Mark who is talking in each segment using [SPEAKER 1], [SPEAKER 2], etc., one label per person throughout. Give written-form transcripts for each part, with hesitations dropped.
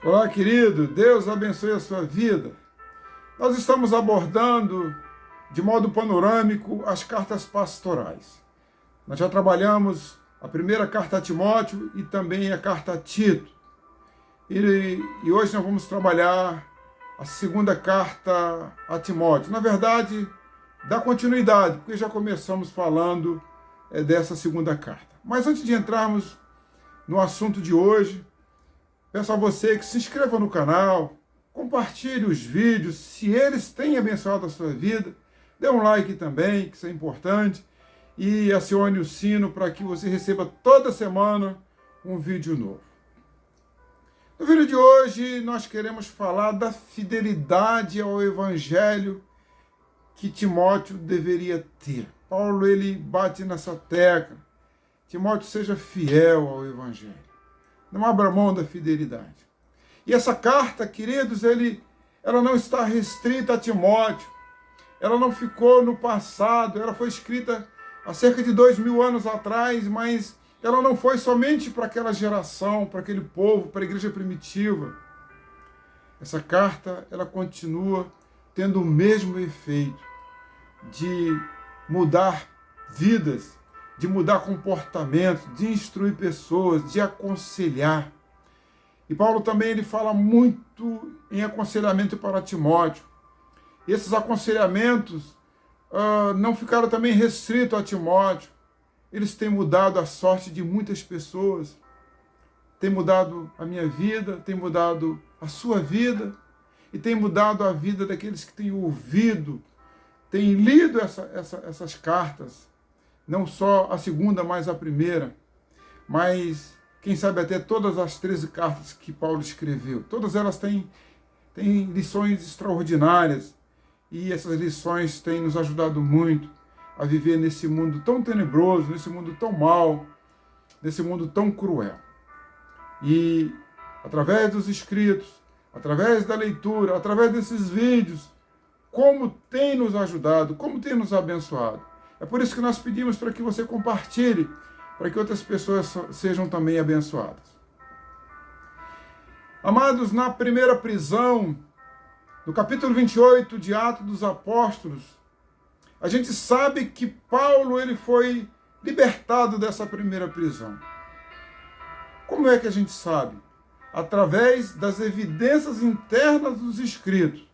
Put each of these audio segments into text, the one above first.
[SPEAKER 1] Olá, querido. Deus abençoe a sua vida. Nós estamos abordando de modo panorâmico as cartas pastorais. Nós já trabalhamos a primeira carta a Timóteo e também a carta a Tito. E hoje nós vamos trabalhar a segunda carta a Timóteo. Na verdade, dá continuidade, porque já começamos falando dessa segunda carta. Mas antes de entrarmos no assunto de hoje, peço a você que se inscreva no canal, compartilhe os vídeos, se eles têm abençoado a sua vida, dê um like também, que isso é importante, e acione o sino para que você receba toda semana um vídeo novo. No vídeo de hoje, nós queremos falar da fidelidade ao Evangelho que Timóteo deveria ter. Paulo, ele bate nessa tecla. Timóteo, seja fiel ao Evangelho. Não abra mão da fidelidade. E essa carta, queridos, ela não está restrita a Timóteo. Ela não ficou no passado. Ela foi escrita há cerca de 2000 anos atrás, mas ela não foi somente para aquela geração, para aquele povo, para a igreja primitiva. Essa carta, ela continua tendo o mesmo efeito de mudar vidas, de mudar comportamentos, de instruir pessoas, de aconselhar. E Paulo também ele fala muito em aconselhamento para Timóteo. E esses aconselhamentos não ficaram também restritos a Timóteo. Eles têm mudado a sorte de muitas pessoas. Têm mudado a minha vida, têm mudado a sua vida e têm mudado a vida daqueles que têm ouvido, têm lido essas cartas. Não só a segunda, mas a primeira. Mas, quem sabe, até todas as 13 cartas que Paulo escreveu. Todas elas têm lições extraordinárias. E essas lições têm nos ajudado muito a viver nesse mundo tão tenebroso, nesse mundo tão mau, nesse mundo tão cruel. E, através dos escritos, através da leitura, através desses vídeos, como tem nos ajudado, como tem nos abençoado. É por isso que nós pedimos para que você compartilhe, para que outras pessoas sejam também abençoadas. Amados, na primeira prisão, no capítulo 28 de Atos dos Apóstolos, a gente sabe que Paulo ele foi libertado dessa primeira prisão. Como é que a gente sabe? Através das evidências internas dos escritos.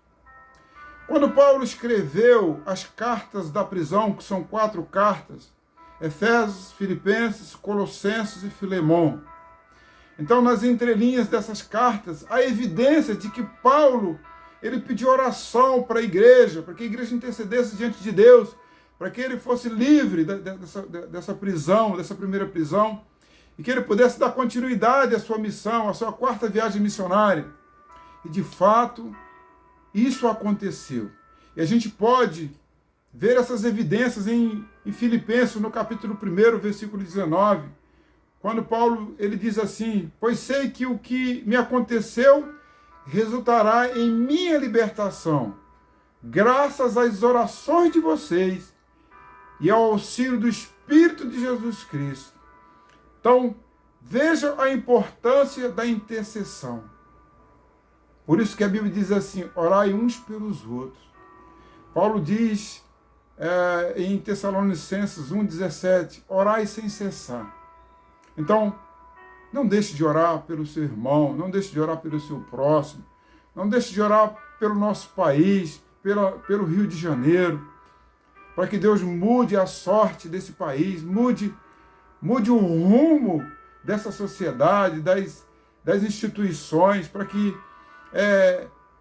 [SPEAKER 1] Quando Paulo escreveu as cartas da prisão, que são 4 cartas, Efésios, Filipenses, Colossenses e Filemão. Então, nas entrelinhas dessas cartas, há evidência de que Paulo ele pediu oração para a igreja, para que a igreja intercedesse diante de Deus, para que ele fosse livre dessa prisão, dessa primeira prisão, e que ele pudesse dar continuidade à sua missão, à sua 4ª viagem missionária. E, de fato, isso aconteceu. E a gente pode ver essas evidências em Filipenses, no capítulo 1, versículo 19, quando Paulo ele diz assim: pois sei que o que me aconteceu resultará em minha libertação, graças às orações de vocês e ao auxílio do Espírito de Jesus Cristo. Então, veja a importância da intercessão. Por isso que a Bíblia diz assim: orai uns pelos outros. Paulo diz em Tessalonicenses 1,17, orai sem cessar. Então, não deixe de orar pelo seu irmão, não deixe de orar pelo seu próximo, não deixe de orar pelo nosso país, pelo Rio de Janeiro, para que Deus mude a sorte desse país, mude o rumo dessa sociedade, das instituições, para que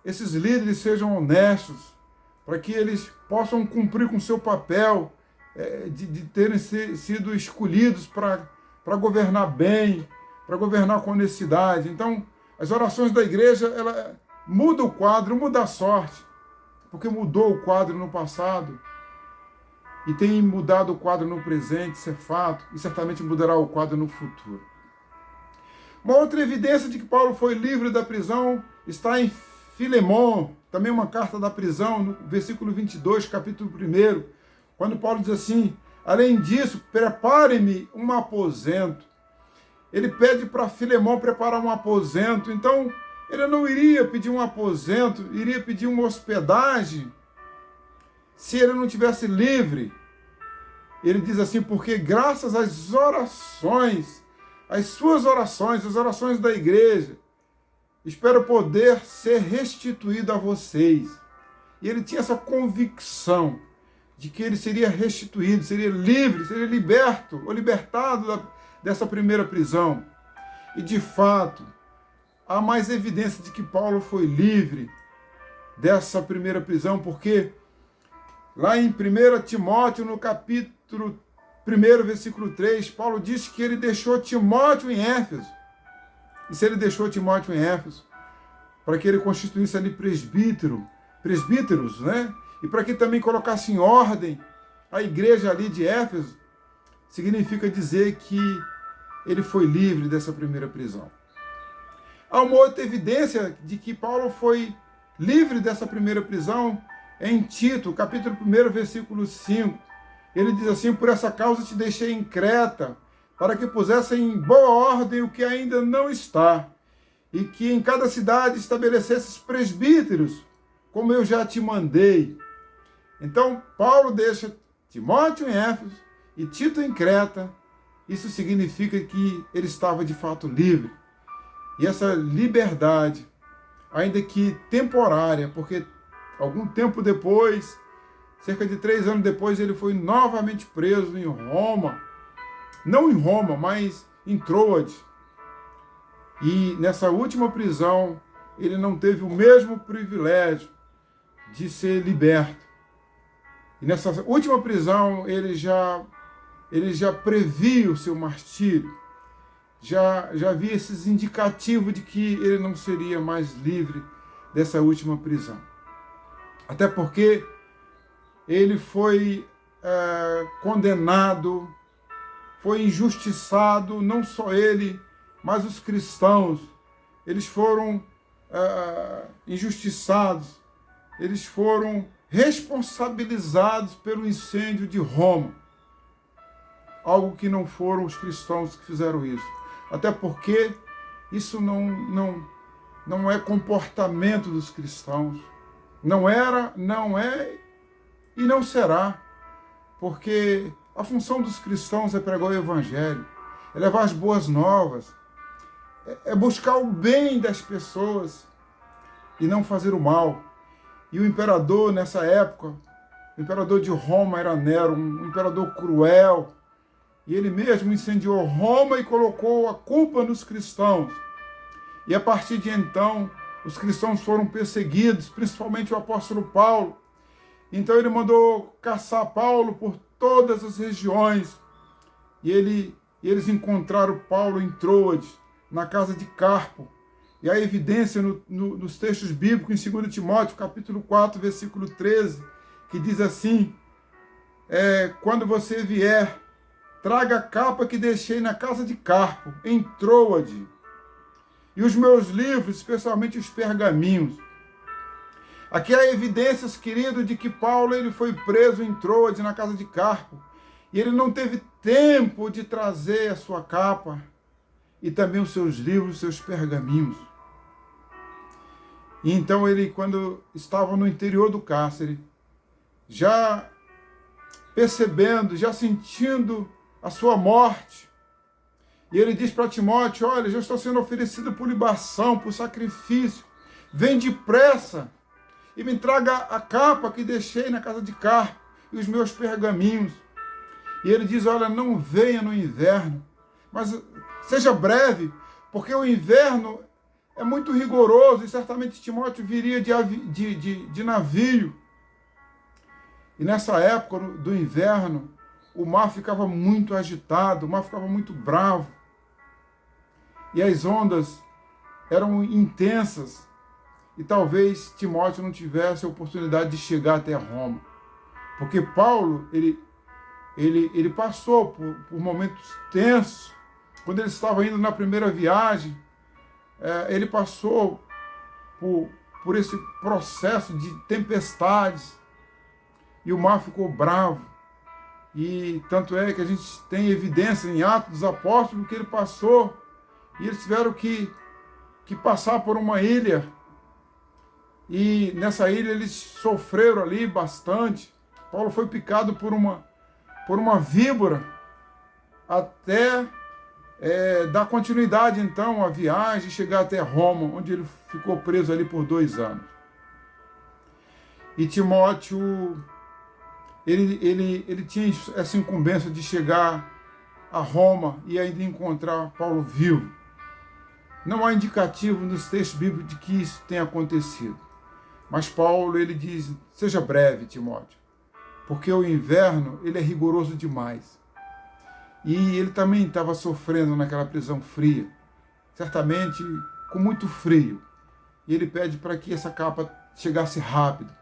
[SPEAKER 1] esses líderes sejam honestos, para que eles possam cumprir com o seu papel de terem sido escolhidos para governar bem, para governar com honestidade. Então, as orações da igreja, ela muda o quadro, muda a sorte, porque mudou o quadro no passado e tem mudado o quadro no presente, isso é fato, e certamente mudará o quadro no futuro. Uma outra evidência de que Paulo foi livre da prisão está em Filemão, também uma carta da prisão, no versículo 22, capítulo 1, quando Paulo diz assim: além disso, prepare-me um aposento. Ele pede para Filemão preparar um aposento. Então, Ele não iria pedir um aposento, iria pedir uma hospedagem, se ele não tivesse livre. Ele diz assim, porque graças às orações, às suas orações, as orações da igreja, espero poder ser restituído a vocês. E ele tinha essa convicção de que ele seria restituído, seria livre, seria liberto ou libertado dessa primeira prisão. E de fato, há mais evidência de que Paulo foi livre dessa primeira prisão, porque lá em 1 Timóteo, no capítulo 1, versículo 3, Paulo diz que ele deixou Timóteo em Éfeso. E se ele deixou Timóteo em Éfeso, para que ele constituísse ali presbíteros, né? E para que também colocasse em ordem a igreja ali de Éfeso, significa dizer que ele foi livre dessa primeira prisão. Há uma outra evidência de que Paulo foi livre dessa primeira prisão em Tito, capítulo 1, versículo 5. Ele diz assim, por essa causa te deixei em Creta, para que pusesse em boa ordem o que ainda não está, e que em cada cidade estabelecesses presbíteros, como eu já te mandei. Então, Paulo deixa Timóteo em Éfeso e Tito em Creta. Isso significa que ele estava de fato livre. E essa liberdade, ainda que temporária, porque algum tempo depois, cerca de 3 anos depois, ele foi novamente preso em Roma. Não em Roma, mas em Troade. E nessa última prisão, ele não teve o mesmo privilégio de ser liberto. E nessa última prisão, ele já previa o seu martírio. Já havia esses indicativos de que ele não seria mais livre dessa última prisão. Até porque ele foi condenado, foi injustiçado, não só ele, mas os cristãos. Eles foram injustiçados, eles foram responsabilizados pelo incêndio de Roma. Algo que não foram os cristãos que fizeram isso. Até porque isso não é comportamento dos cristãos. Não era, não é e não será. Porque a função dos cristãos é pregar o evangelho, é levar as boas novas, é buscar o bem das pessoas e não fazer o mal. E o imperador nessa época, o imperador de Roma era Nero, um imperador cruel, e ele mesmo incendiou Roma e colocou a culpa nos cristãos. E a partir de então, os cristãos foram perseguidos, principalmente o apóstolo Paulo. Então ele mandou caçar Paulo por todas as regiões. E eles encontraram Paulo em Troade, na casa de Carpo. E há evidência nos textos bíblicos, em 2 Timóteo, capítulo 4, versículo 13, que diz assim, quando você vier, traga a capa que deixei na casa de Carpo, em Troade, e os meus livros, especialmente os pergaminhos. Aqui há evidências, querido, de que Paulo ele foi preso em Troade, na casa de Carpo, e ele não teve tempo de trazer a sua capa e também os seus livros, os seus pergaminhos. E então ele, quando estava no interior do cárcere, já percebendo, já sentindo a sua morte, e ele diz para Timóteo, olha, já estou sendo oferecido por libação, por sacrifício, vem depressa e me traga a capa que deixei na casa de Carpo e os meus pergaminhos. E ele diz, olha, não venha no inverno, mas seja breve, porque o inverno é muito rigoroso e certamente Timóteo viria de navio. E nessa época do inverno, o mar ficava muito agitado, o mar ficava muito bravo. E as ondas eram intensas. E talvez Timóteo não tivesse a oportunidade de chegar até Roma. Porque Paulo, ele passou por momentos tensos. Quando ele estava indo na primeira viagem, ele passou por esse processo de tempestades. E o mar ficou bravo. E tanto é que a gente tem evidência em Atos dos Apóstolos que ele passou. E eles tiveram que que passar por uma ilha, e nessa ilha eles sofreram ali bastante. Paulo foi picado por uma víbora até dar continuidade então à viagem e chegar até Roma, onde ele ficou preso ali por 2 anos. E Timóteo, ele tinha essa incumbência de chegar a Roma e ainda encontrar Paulo vivo. Não há indicativo nos textos bíblicos de que isso tenha acontecido. Mas Paulo, ele diz, seja breve, Timóteo, porque o inverno, ele é rigoroso demais. E ele também estava sofrendo naquela prisão fria, certamente com muito frio. E ele pede para que essa capa chegasse rápido,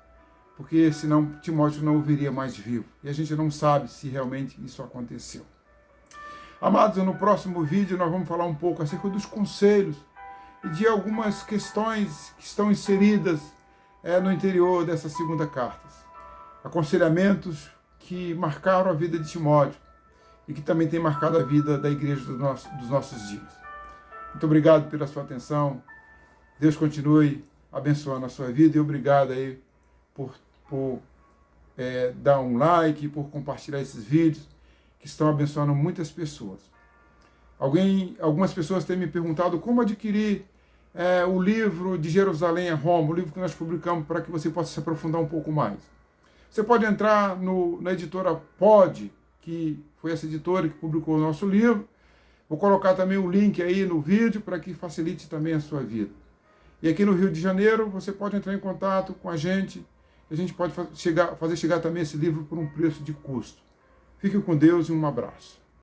[SPEAKER 1] porque senão Timóteo não o veria mais vivo. E a gente não sabe se realmente isso aconteceu. Amados, no próximo vídeo nós vamos falar um pouco acerca dos conselhos e de algumas questões que estão inseridas no interior dessa segunda carta. Aconselhamentos que marcaram a vida de Timóteo e que também tem marcado a vida da igreja dos nossos dias. Muito obrigado pela sua atenção. Deus continue abençoando a sua vida e obrigado aí por dar um like, por compartilhar esses vídeos que estão abençoando muitas pessoas. Algumas pessoas têm me perguntado como adquirir o livro de Jerusalém a Roma, o livro que nós publicamos, para que você possa se aprofundar um pouco mais. Você pode entrar na editora Pod, que foi essa editora que publicou o nosso livro. Vou colocar também o link aí no vídeo para que facilite também a sua vida. E aqui no Rio de Janeiro, você pode entrar em contato com a gente pode fazer chegar também esse livro por um preço de custo. Fique com Deus e um abraço.